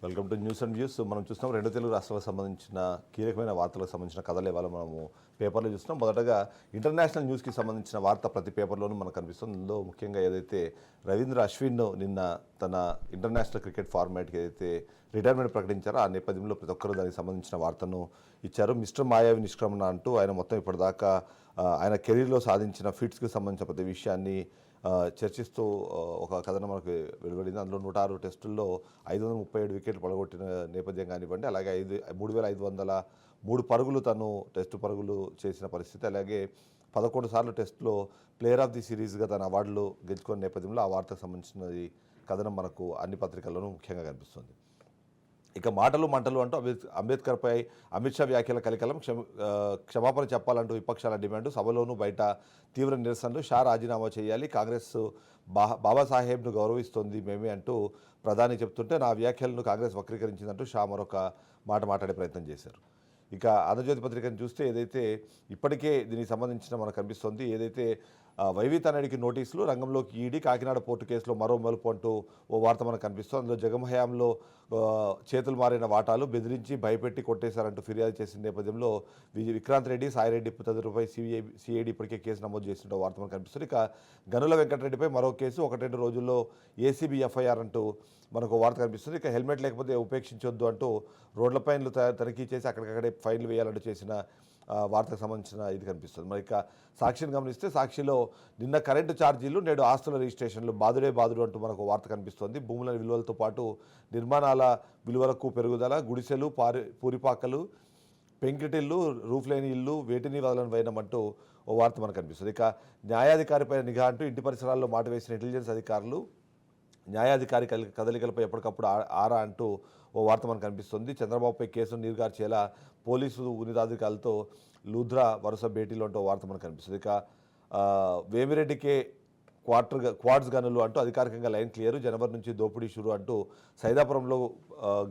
Welcome to news and views. మనం చూస్తున్నాం రెండు తెలుగు రాష్ట్రాలకు సంబంధించిన కీలకమైన వార్తలకు సంబంధించిన కథలు ఇవాళ మనము పేపర్లో చూస్తున్నాం. మొదటగా ఇంటర్నేషనల్ న్యూస్కి సంబంధించిన వార్త ప్రతి పేపర్లోనూ మనకు కనిపిస్తుంది. ఇందులో ముఖ్యంగా ఏదైతే రవీంద్ర అశ్విన్ నిన్న తన ఇంటర్నేషనల్ క్రికెట్ ఫార్మాట్కి ఏదైతే రిటైర్మెంట్ ప్రకటించారో ఆ నేపథ్యంలో ప్రతి ఒక్కరూ దానికి సంబంధించిన వార్తను ఇచ్చారు. మిస్టర్ మాయావి నిష్క్రమణ అంటూ ఆయన మొత్తం ఇప్పటిదాకా ఆయన కెరీర్లో సాధించిన ఫీట్స్కి సంబంధించిన ప్రతి విషయాన్ని చర్చిస్తూ ఒక కథనం మనకు వెలువడింది. అందులో 106 టెస్టుల్లో 537 వికెట్లు పడగొట్టిన నేపథ్యం కానివ్వండి, అలాగే 3503 పరుగులు తను టెస్టు పరుగులు చేసిన పరిస్థితి, అలాగే 11 సార్లు టెస్టులో ప్లేయర్ ఆఫ్ ది సిరీస్గా తన అవార్డులు గెలుచుకున్న నేపథ్యంలో ఆ వార్తకు సంబంధించినది కథనం మనకు అన్ని పత్రికల్లోనూ ముఖ్యంగా కనిపిస్తుంది. ఇక మాటలు మంటలు అంటూ అంబేద్కర్పై అమిత్ షా వ్యాఖ్యల కలికలం, క్షమాపణ చెప్పాలంటూ విపక్షాల డిమాండు, సభలోనూ బయట తీవ్ర నిరసనలు, షా రాజీనామా చేయాలి, కాంగ్రెస్ బాబాసాహెబ్ను గౌరవిస్తోంది మేమే అంటూ ప్రధాని చెప్తుంటే నా వ్యాఖ్యలను కాంగ్రెస్ వక్రీకరించిందంటూ షా మరొక మాట మాట్లాడే ప్రయత్నం చేశారు. ఇక ఆంధ్రజ్యోతి పత్రికను చూస్తే ఏదైతే ఇప్పటికే దీనికి సంబంధించిన మనకు కనిపిస్తుంది, ఏదైతే వైవి తనడికి నోటీసులు, రంగంలోకి ఈడీ, కాకినాడ పోర్టు కేసులో మరో మలుపు అంటూ ఓ వార్త మనకు కనిపిస్తుంది. అందులో జగన్ హయాంలో చేతులు మారిన వాటాలు బెదిరించి భయపెట్టి కొట్టేశారంటూ ఫిర్యాదు చేసిన నేపథ్యంలో విక్రాంత్ రెడ్డి, సాయిరెడ్డి తదితరులపై సిఐడి ఇప్పటికే కేసు నమోదు చేసిన వార్త మనకు కనిపిస్తుంది. ఇక గనుల వెంకటరెడ్డిపై మరో కేసు 1-2 రోజుల్లో ఏసీబీ ఎఫ్ఐఆర్ అంటూ మనకు వార్త కనిపిస్తుంది. ఇక హెల్మెట్ లేకపోతే ఉపేక్షించొద్దు అంటూ రోడ్ల ఫైన్లు తనిఖీ చేసి అక్కడికక్కడే ఫైన్లు వేయాలంటూ చేసిన వార్తకు సంబంధించిన ఇది కనిపిస్తుంది. మరి ఇక సాక్షిని గమనిస్తే సాక్షిలో నిన్న కరెంటు ఛార్జీలు, నేడు ఆస్తుల రిజిస్ట్రేషన్లు బాదుడు అంటూ మనకు వార్త కనిపిస్తుంది. భూముల విలువలతో పాటు నిర్మాణాల విలువలకు పెరుగుదల, గుడిసెలు, పూరిపాకలు, పెంకిటిల్లు, రూఫ్ లేని ఇల్లు, వేటిని వదలని వైనమంటూ ఓ వార్త మనకు కనిపిస్తుంది. ఇక న్యాయాధికారిపై నిఘా అంటూ ఇంటి పరిసరాల్లో మాట వేసిన ఇంటెలిజెన్స్ అధికారులు, న్యాయాధికారి కదలికలపై ఎప్పటికప్పుడు ఆరా అంటూ ఓ వార్త మనకు కనిపిస్తుంది. చంద్రబాబుపై కేసును నీరుగార్చేలా పోలీసు ఉన్నతాధికారులతో లూధ్రా వరుస భేటీలు అంటూ వార్త మనకు కనిపిస్తుంది. ఇక వేమిరెడ్డికే క్వాడ్స్ గనులు అంటూ అధికారికంగా లైన్ క్లియర్, జనవరి నుంచి దోపిడీ షురు అంటూ సైదాపురంలో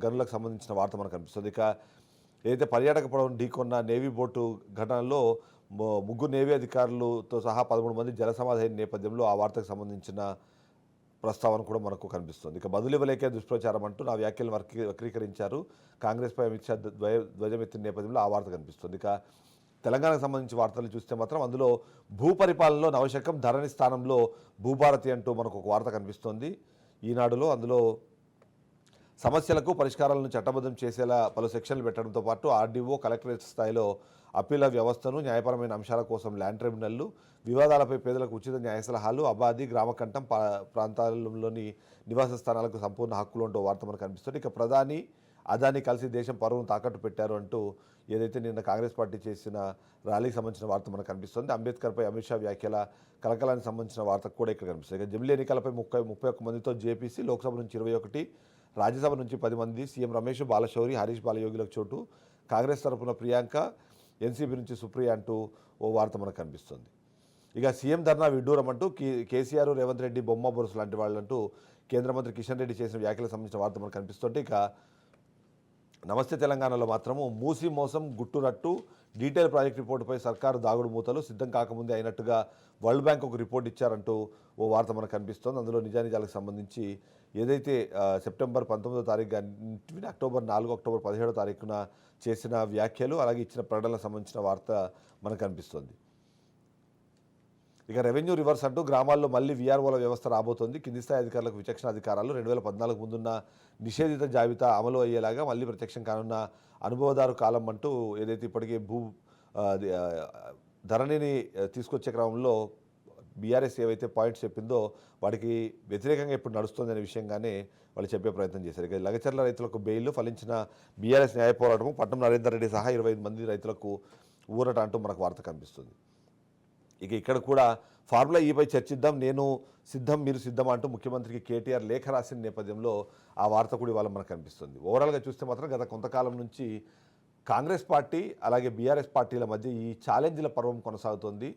గనులకు సంబంధించిన వార్త మనకు కనిపిస్తుంది. ఇక ఏదైతే పర్యాటక పడవను ఢీకొన్న నేవీ బోటు ఘటనలో 3 నేవీ అధికారులతో సహా 13 మంది జలసమాధి అయిన నేపథ్యంలో ఆ వార్తకు సంబంధించిన ప్రస్తావన కూడా మనకు కనిపిస్తుంది. ఇక బదులు ఇవ్వలేకే దుష్ప్రచారం అంటూ నా వ్యాఖ్యలను వక్రీకరించారు, కాంగ్రెస్పై అమిత్ షా ధ్వజమెత్తిన నేపథ్యంలో ఆ వార్త కనిపిస్తుంది. ఇక తెలంగాణకు సంబంధించి వార్తలు చూస్తే మాత్రం అందులో భూపరిపాలనలో నవశకం, ధరణి స్థానంలో భూభారతి అంటూ మనకు ఒక వార్త కనిపిస్తుంది ఈనాడులో. అందులో సమస్యలకు పరిష్కారాలను చట్టబద్ధం చేసేలా పలు సెక్షన్లు పెట్టడంతో పాటు ఆర్డీఓ, కలెక్టరేట్ స్థాయిలో అప్పీల వ్యవస్థను, న్యాయపరమైన అంశాల కోసం ల్యాండ్ ట్రిబ్యునల్లు, వివాదాలపై పేదలకు ఉచిత న్యాయ సలహాలు, అబాది, గ్రామకంఠం ప్రాంతాలలోని నివాస స్థానాలకు సంపూర్ణ హక్కులు అంటూ వార్త మనకు కనిపిస్తుంది. ఇక ప్రధాని అదాని కలిసి దేశం పరువును తాకట్టు పెట్టారు అంటూ ఏదైతే నిన్న కాంగ్రెస్ పార్టీ చేసిన ర్యాలీకి సంబంధించిన వార్త మనకు కనిపిస్తుంది. అంబేద్కర్పై అమిత్ షా వ్యాఖ్యల కలకలానికి సంబంధించిన వార్త కూడా ఇక్కడ కనిపిస్తుంది. ఇక జమిలీ ఎన్నికలపై 31 మందితో జేపీసీ, లోక్సభ నుంచి 21, రాజ్యసభ నుంచి 10 మంది, సీఎం రమేష్, బాలశౌరి, హరీష్ బాలయోగిలకు చోటు, కాంగ్రెస్ తరఫున ప్రియాంక, ఎన్సీపీ నుంచి సుప్రియ అంటూ ఓ వార్త మనకు కనిపిస్తుంది. ఇక సీఎం ధర్నా విడ్డూరం అంటూ కేసీఆర్, రేవంత్ రెడ్డి బొమ్మ బొరుసు లాంటి వాళ్ళంటూ కేంద్ర మంత్రి కిషన్ రెడ్డి చేసిన వ్యాఖ్యలకు సంబంధించిన వార్త మనకు కనిపిస్తుంటే, ఇక నమస్తే తెలంగాణలో మాత్రము మూసి మోసం గుట్టురట్టు, డీటెయిల్ ప్రాజెక్ట్ రిపోర్టుపై సర్కారు దాగుడు మూతలు, సిద్ధం కాకముందే అయినట్టుగా వరల్డ్ బ్యాంక్ ఒక రిపోర్ట్ ఇచ్చారంటూ ఓ వార్త మనకు కనిపిస్తోంది. అందులో నిజానిజాలకు సంబంధించి ఏదైతే సెప్టెంబర్ 19వ తారీఖు, అక్టోబర్ 4, అక్టోబర్ 17వ తారీఖున చేసిన వ్యాఖ్యలు, అలాగే ఇచ్చిన ప్రకటనలకు సంబంధించిన వార్త మనకు కనిపిస్తుంది. ఇక రెవెన్యూ రివర్స్ అంటూ గ్రామాల్లో మళ్ళీ వీఆర్ఓల వ్యవస్థ రాబోతోంది, కింది స్థాయి అధికారులకు విచక్షణ అధికారాలు, 2014 ముందున్న నిషేధిత జాబితా అమలు అయ్యేలాగా మళ్ళీ ప్రత్యక్షం కానున్న అనుభవదారు కాలం అంటూ ఏదైతే ఇప్పటికే ధరణిని తీసుకొచ్చే క్రమంలో బీఆర్ఎస్ ఏవైతే పాయింట్స్ చెప్పిందో వాటికి వ్యతిరేకంగా ఇప్పుడు నడుస్తుంది అనే విషయంగానే వాళ్ళు చెప్పే ప్రయత్నం చేశారు. ఇక లగచర్ల రైతులకు బెయిల్, ఫలించిన బీఆర్ఎస్ న్యాయ పోరాటము, పట్నం నరేందర్ రెడ్డి సహా 25 మంది రైతులకు ఊరట అంటూ మనకు వార్త కనిపిస్తుంది. ఇక ఇక్కడ కూడా ఫార్ములా ఈపై చర్చిద్దాం, నేను సిద్ధం, మీరు సిద్ధం అంటూ ముఖ్యమంత్రికి కేటీఆర్ లేఖ రాసిన నేపథ్యంలో ఆ వార్త కూడా ఇవాళ మనకు కనిపిస్తుంది. ఓవరాల్గా చూస్తే మాత్రం గత కొంతకాలం నుంచి కాంగ్రెస్ పార్టీ అలాగే బీఆర్ఎస్ పార్టీల మధ్య ఈ ఛాలెంజ్ల పర్వం కొనసాగుతుంది.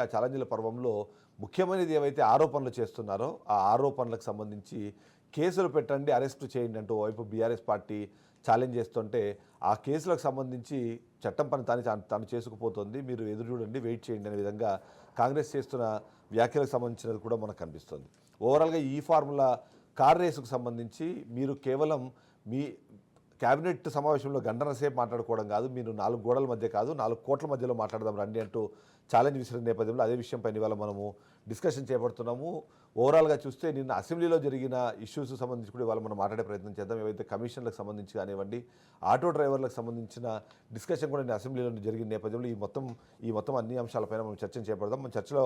ఆ ఛాలెంజ్ల పర్వంలో ముఖ్యమైనది ఏవైతే ఆరోపణలు చేస్తున్నారో ఆ ఆరోపణలకు సంబంధించి కేసులు పెట్టండి, అరెస్టు చేయండి అంటూ వైపు బీఆర్ఎస్ పార్టీ ఛాలెంజ్ చేస్తుంటే ఆ కేసులకు సంబంధించి చట్టం పని తాను చేసుకుపోతుంది, మీరు ఎదురు చూడండి, వెయిట్ చేయండి అనే విధంగా కాంగ్రెస్ చేస్తున్న వ్యాఖ్యలకు సంబంధించినది కూడా మనకు కనిపిస్తుంది. ఓవరాల్గా ఈ ఫార్ములా కార్ రేసుకు సంబంధించి మీరు కేవలం మీ కేబినెట్ సమావేశంలో గంటల సేపు మాట్లాడుకోవడం కాదు, మీరు 4 గోడల మధ్య కాదు 4 కోట్ల మధ్యలో మాట్లాడదాం రండి అంటూ ఛాలెంజ్ విసిరిన నేపథ్యంలో అదే విషయంపై ఇవాళ మనము డిస్కషన్ చేపడుతున్నాము. ఓవరాల్గా చూస్తే నిన్న అసెంబ్లీలో జరిగిన ఇష్యూస్ సంబంధించి కూడా ఇవాళ మనం మాట్లాడే ప్రయత్నం చేద్దాం. ఏవైతే కమిషన్లకు సంబంధించి కానివ్వండి, ఆటో డ్రైవర్లకు సంబంధించిన డిస్కషన్ కూడా నిన్న అసెంబ్లీలో జరిగిన నేపథ్యంలో ఈ మొత్తం అన్ని అంశాలపైన మనం చర్చను చేపడదాం. మన చర్చలో